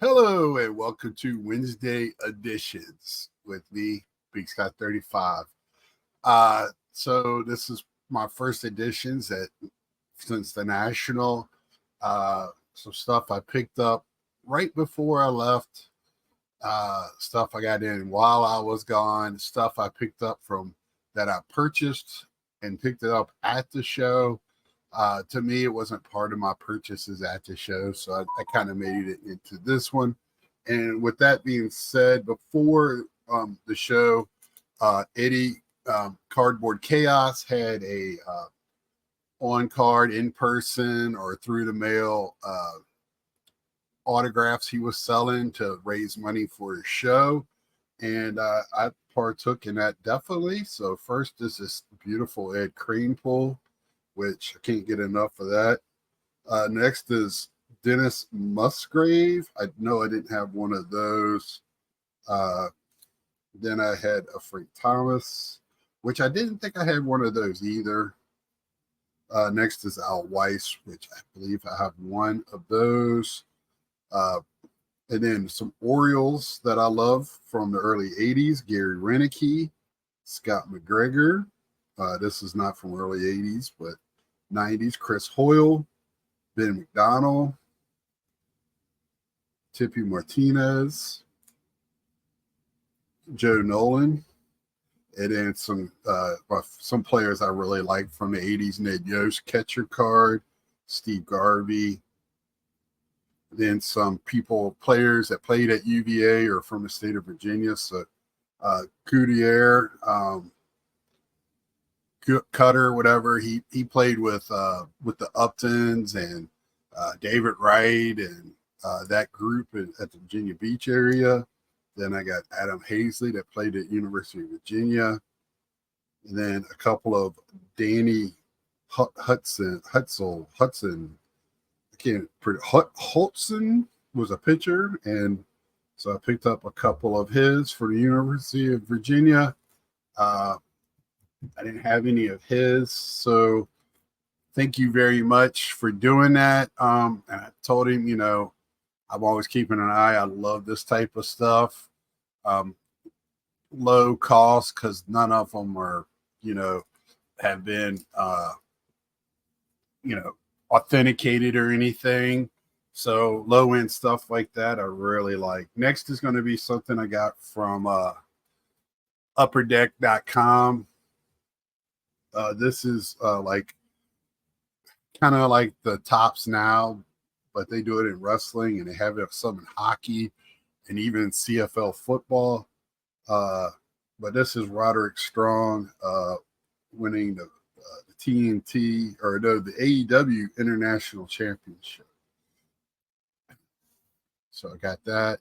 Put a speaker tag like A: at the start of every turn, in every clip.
A: Hello and welcome to Wednesday editions with me, Big Scott 35. So this is my first editions since the National. Some stuff I picked up right before I left. Stuff I got in while I was gone. Stuff I picked up from that I purchased and picked it up at the show. To me, it wasn't part of my purchases at the show, so I kind of made it into this one. And with that being said, before the show, Eddie Cardboard Chaos had a on card, in person, or through the mail autographs he was selling to raise money for his show. And I partook in that definitely. So, first is this beautiful Ed Crane pull, which I can't get enough of that. Next is Dennis Musgrave. I know I didn't have one of those. Then I had a Frank Thomas, which I didn't think I had one of those either. Next is Al Weiss, which I believe I have one of those. And then some Orioles that I love from the early 80s, Gary Renicky, Scott McGregor. This is not from early 80s, but 90s, Chris Hoyle, Ben McDonald, Tippy Martinez, Joe Nolan, and then some players I really like from the 80s, Ned Yost catcher card, Steve Garvey, then some players that played at UVA or from the state of Virginia. So Coutier, Cutter, whatever. He played with the Uptons and David Wright and that group at the Virginia Beach area. Then I got Adam Hazley that played at University of Virginia. And then a couple of Danny Hudson. Holtzen was a pitcher, and so I picked up a couple of his for the University of Virginia. I didn't have any of his, so thank you very much for doing that. And I told him, I'm always keeping an eye. I love this type of stuff. Low cost because none of them are, have been, authenticated or anything. So low end stuff like that, I really like. Next is going to be something I got from upperdeck.com. This is like kind of like the Tops now, but they do it in wrestling and they have some in hockey and even CFL football. But this is Roderick Strong winning the TNT or no, the AEW International Championship. So I got that.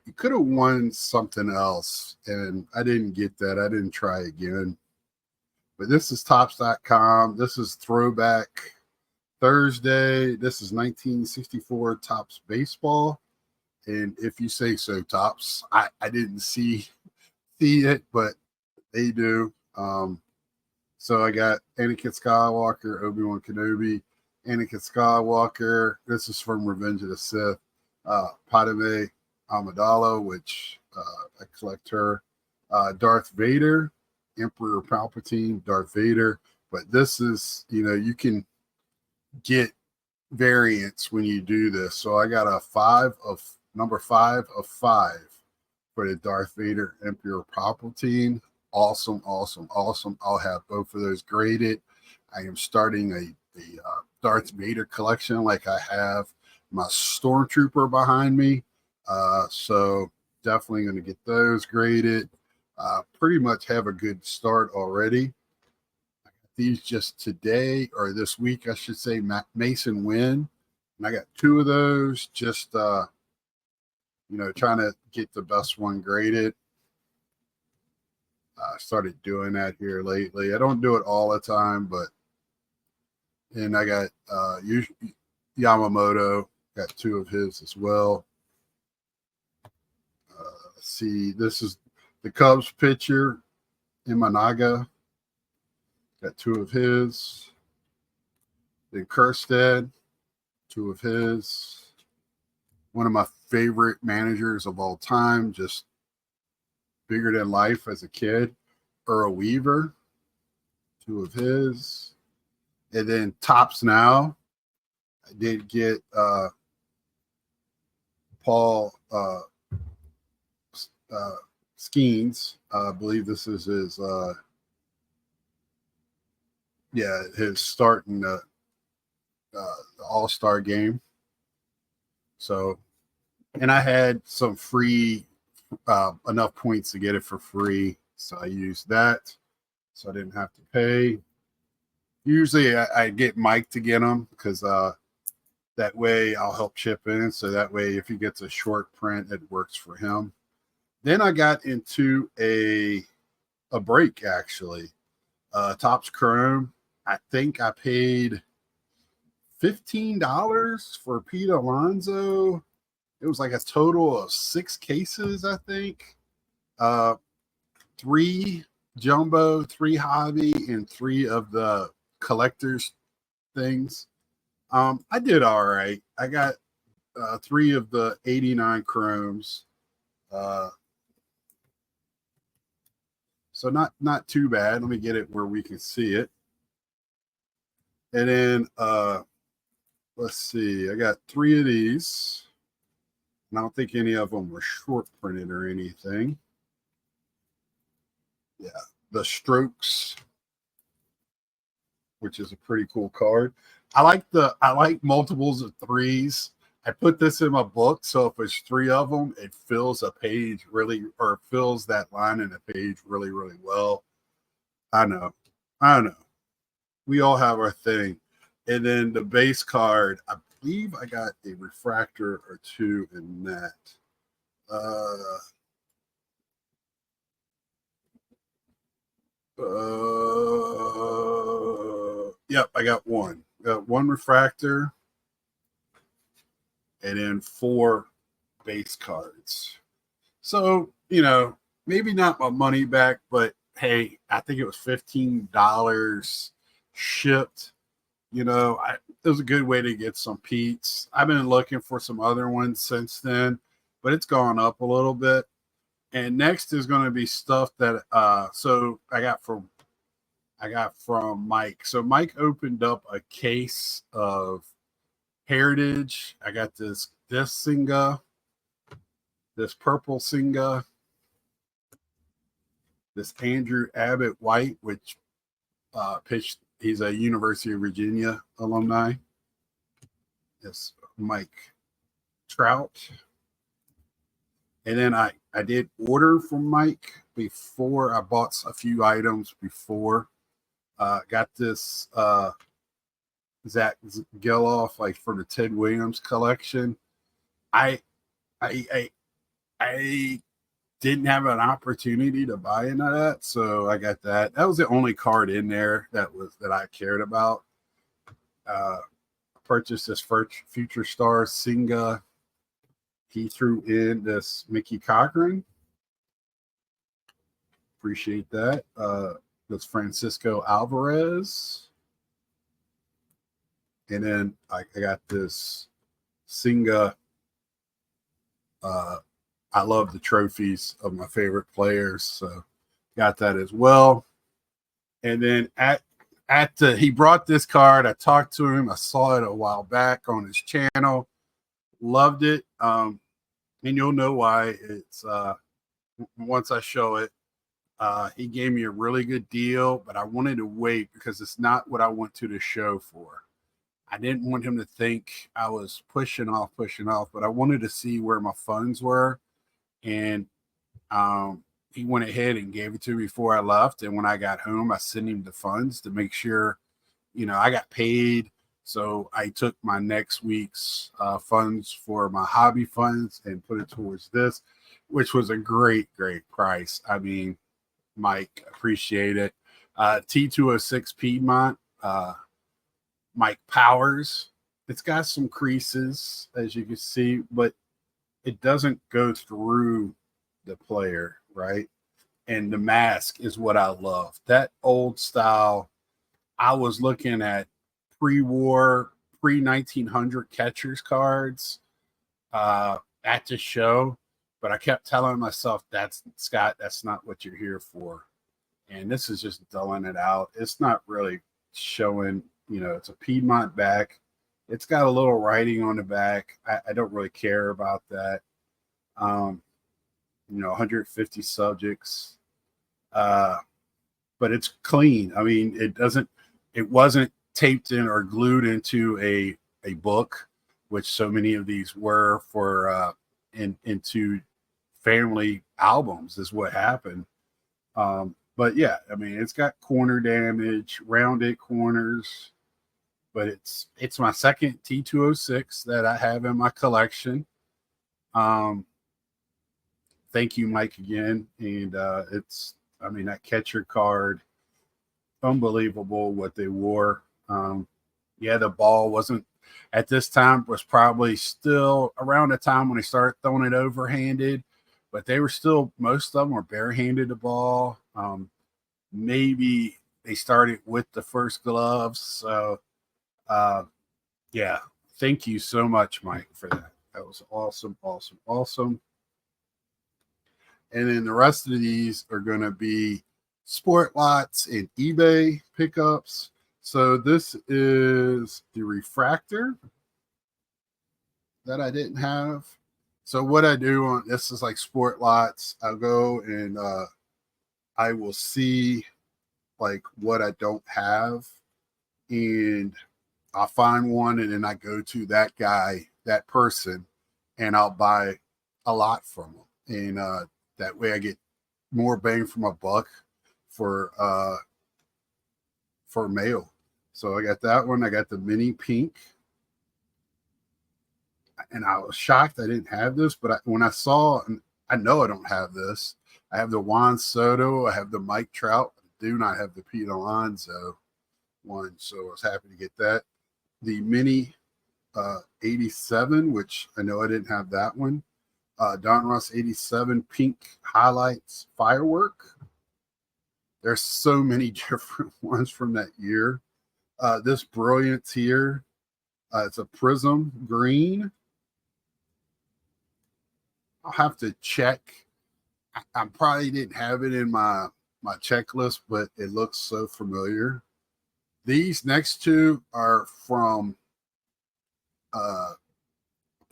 A: You could have won something else, and I didn't get that. I didn't try again. But this is Tops.com. This is Throwback Thursday. This is 1964 Tops baseball. And if you say so, Tops, I didn't see it, but they do. So I got Anakin Skywalker, Obi-Wan Kenobi, Anakin Skywalker. This is from Revenge of the Sith. Padme Amidala, which I collect her. Darth Vader, Emperor Palpatine, Darth Vader. But this is, you can get variants when you do this. So I got number 5 of 5 for the Darth Vader, Emperor Palpatine. Awesome. I'll have both of those graded. I am starting a Darth Vader collection like I have my Stormtrooper behind me. So definitely going to get those graded. Pretty much have a good start already. I got these just today, or this week, I should say, Mason Wynn. And I got 2 of those, just, trying to get the best one graded. I started doing that here lately. I don't do it all the time, and I got Yamamoto, got 2 of his as well. Let's see, this is the Cubs pitcher, Imanaga. Got 2 of his. Then Kirstead, two of his. One of my favorite managers of all time, just bigger than life as a kid. Earl Weaver, two of his. And then Topps Now, I did get Paul Skeens. I believe this is his his start in the All-Star game. So, and I had some free enough points to get it for free, so I used that, so I didn't have to pay. Usually I get Mike to get them because that way I'll help chip in, so that way if he gets a short print, it works for him. Then I got into a break, actually. Topps Chrome. I think I paid $15 for Pete Alonzo. It was like a total of 6 cases, I think. 3 jumbo, 3 hobby, and 3 of the collector's things. I did all right. I got 3 of the 89 chromes. So not too bad. Let me get it where we can see it. And then let's see. I got 3 of these. And I don't think any of them were short printed or anything. Yeah, the Strokes, which is a pretty cool card. I like multiples of 3s. I put this in my book, so if it's 3 of them, it fills a page really, or fills that line in a page really, really well. I know. We all have our thing. And then the base card, I believe I got a refractor or 2 in that. Yep, I got 1. Got 1 refractor and then 4 base cards. So, maybe not my money back, but hey, I think it was $15 shipped. It was a good way to get some Pete's. I've been looking for some other ones since then, but it's gone up a little bit. And next is going to be stuff that so I got from Mike. So Mike opened up a case of Heritage. I got this Singa, this purple Singa, this Andrew Abbott White, which pitched. He's a University of Virginia alumni. This Mike Trout. And then I did order from Mike before. I bought a few items before. Got this Zach Geloff, like for the Ted Williams collection. I didn't have an opportunity to buy into that, so I got that. That was the only card in there that I cared about. Purchased this Future Star Singa. He threw in this Mickey Cochran. Appreciate that. That's Francisco Alvarez. And then I got this Singa. I love the trophies of my favorite players, so got that as well. And then he brought this card. I talked to him. I saw it a while back on his channel. Loved it. And you'll know why. It's once I show it. He gave me a really good deal, but I wanted to wait because it's not what I went to the show for. I didn't want him to think I was pushing off, but I wanted to see where my funds were. And he went ahead and gave it to me before I left. And when I got home, I sent him the funds to make sure, I got paid. So I took my next week's funds for my hobby funds and put it towards this, which was a great, great price. I mean, Mike, appreciate it. T206 Piedmont, Mike Powers. It's got some creases, as you can see, but it doesn't go through the player, right? And the mask is what I love. That old style, I was looking at pre-war, pre-1900 catchers cards at the show, but I kept telling myself, that's Scott, that's not what you're here for. And this is just dulling it out. It's not really showing, it's a Piedmont back. It's got a little writing on the back. I don't really care about that. 150 subjects. But it's clean. I mean, it wasn't taped in or glued into a book, which so many of these were for into family albums is what happened. But yeah, I mean, it's got corner damage, rounded corners, but it's my second T206 that I have in my collection. Thank you, Mike, again. And that catcher card, unbelievable what they wore. The ball wasn't at this time, was probably still around the time when they started throwing it overhanded, but they were still, most of them were barehanded the ball. Maybe they started with the first gloves. So, thank you so much, Mike, for that. That was awesome, awesome, awesome. And then the rest of these are going to be sport lots and eBay pickups. So this is the refractor that I didn't have. So what I do on this is like sport lots. I'll go and I will see like what I don't have, and I'll find one, and then I go to that guy, that person, and I'll buy a lot from them. And that way I get more bang for my buck for mail. So I got that one. I got the mini pink. And I was shocked I didn't have this, but when I saw, and I know I don't have this. I have the Juan Soto. I have the Mike Trout. I do not have the Pete Alonzo one, so I was happy to get that. The mini 87, which I know I didn't have that one. Don Ross 87 pink highlights firework. There's so many different ones from that year. This Brilliance here, it's a prism green. I'll have to check. I probably didn't have it in my checklist, but it looks so familiar. These next two are from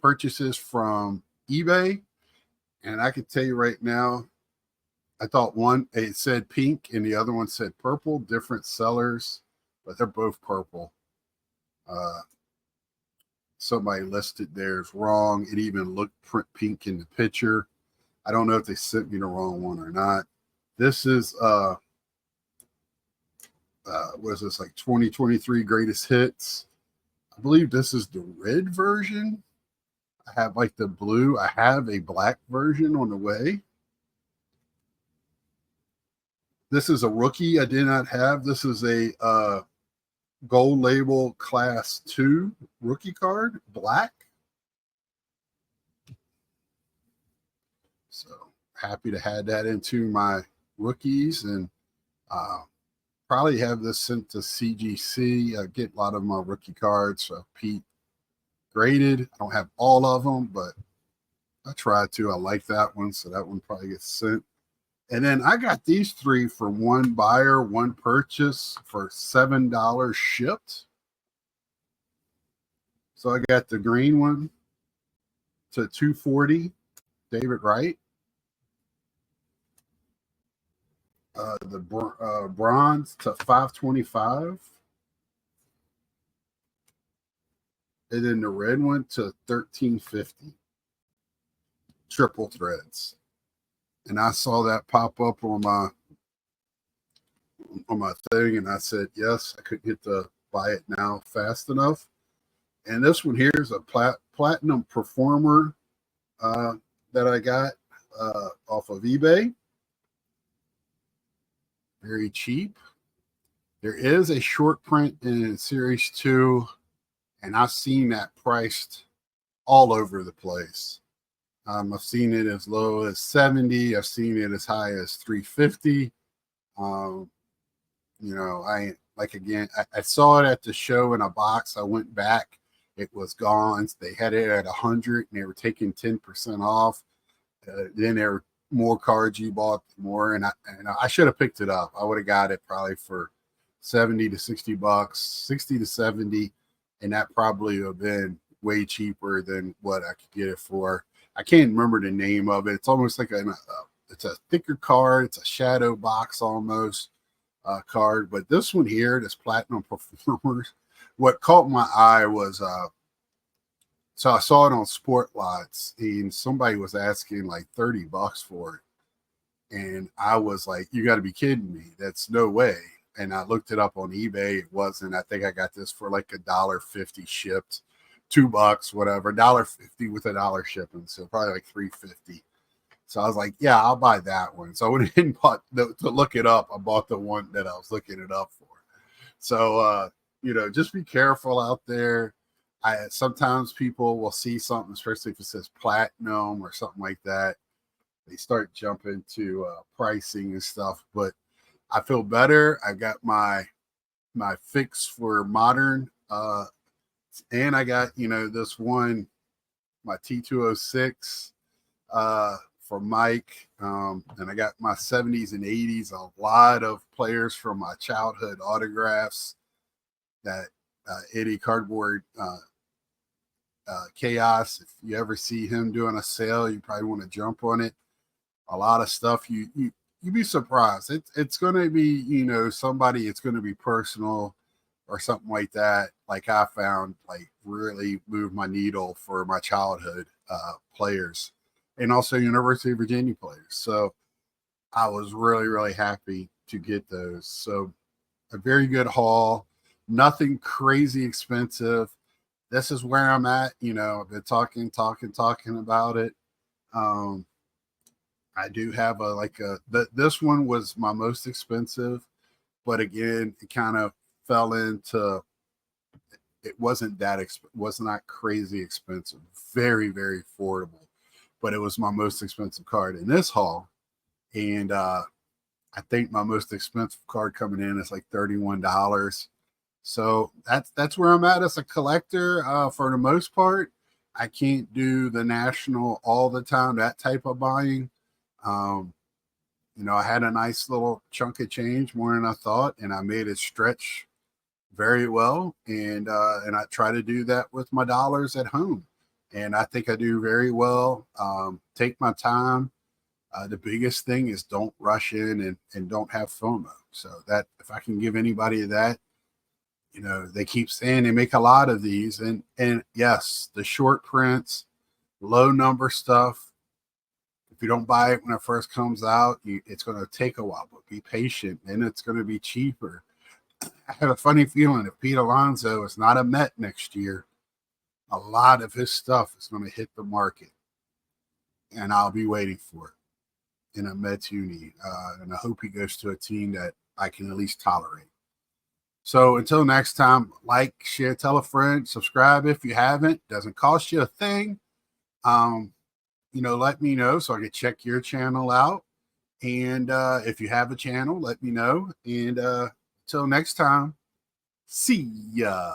A: purchases from eBay. And I can tell you right now, I thought one, it said pink and the other one said purple, different sellers, but they're both purple. Somebody listed theirs wrong. It even looked pink in the picture. I don't know if they sent me the wrong one or not. This is what is this, like 2023 greatest hits? I believe this is the red version. I have like the blue. I have a black version on the way. This is a rookie I did not have. This is a gold label class 2 rookie card, black. So happy to add that into my rookies, and probably have this sent to CGC. I get a lot of my rookie cards. So Pete graded. I don't have all of them, but I tried to. I like that one, so that one probably gets sent. And then I got these 3 for one buyer, one purchase for $7 shipped. So I got the green one to $240, David Wright. The bronze to $525. And then the red one to $13.50. Triple threads. And I saw that pop up on my thing, and I said yes. I couldn't get to buy it now fast enough. And this one here is a platinum performer that I got off of eBay. Very cheap. There is a short print in Series 2, and I've seen that priced all over the place. I've seen it as low as $70. I've seen it as high as $350. I like again, I saw it at the show in a box. I went back, it was gone. They had it at 100, and they were taking 10% off. Then there were more cards you bought more, and I should have picked it up. I would have got it probably for 70 to 60 bucks, 60 to 70, and that probably would have been way cheaper than what I could get it for. I can't remember the name of it. It's almost like it's a thicker card. It's a shadow box almost card. But this one here, this Platinum Performers, what caught my eye was so I saw it on Sport Lots, and somebody was asking like 30 bucks for it. And I was like, you got to be kidding me. That's no way. And I looked it up on eBay. It wasn't. I think I got this for like $1.50 shipped, $2, whatever, $1.50 with $1 shipping. So probably like $3.50. So I was like, yeah, I'll buy that one. So I went ahead and bought to look it up. I bought the one that I was looking it up for. So, just be careful out there. Sometimes people will see something, especially if it says platinum or something like that. They start jumping to pricing and stuff. But I feel better. I got my fix for modern, and I got this one, my T206 for Mike, and I got my 70s and 80s. A lot of players from my childhood autographs. That Eddie Cardboard Chaos. If you ever see him doing a sale, you probably want to jump on it. A lot of stuff you'd be surprised. It's going to be somebody. It's going to be personal or something like that. Like I found, like really moved my needle for my childhood players, and also University of Virginia players. So I was really, really happy to get those. So a very good haul. Nothing crazy expensive. This is where I'm at. I've been talking about it. I do have this one was my most expensive, but again, it kind of fell into, it wasn't was not crazy expensive, very, very affordable, but it was my most expensive card in this haul. And I think my most expensive card coming in is like $31. So that's where I'm at as a collector. For the most part, I can't do the national all the time, that type of buying. I had a nice little chunk of change, more than I thought, and I made it stretch very well. And I try to do that with my dollars at home. And I think I do very well. Take my time. The biggest thing is don't rush in and don't have FOMO. So that if I can give anybody that, they keep saying they make a lot of these, and yes, the short prints, low number stuff. If you don't buy it when it first comes out, it's going to take a while, but be patient, and it's going to be cheaper. I have a funny feeling if Pete Alonzo is not a Met next year, a lot of his stuff is going to hit the market, and I'll be waiting for it in a Mets uni, and I hope he goes to a team that I can at least tolerate. So until next time, like, share, tell a friend, subscribe if you haven't. Doesn't cost you a thing. Let me know so I can check your channel out. And if you have a channel, let me know. And until next time, see ya.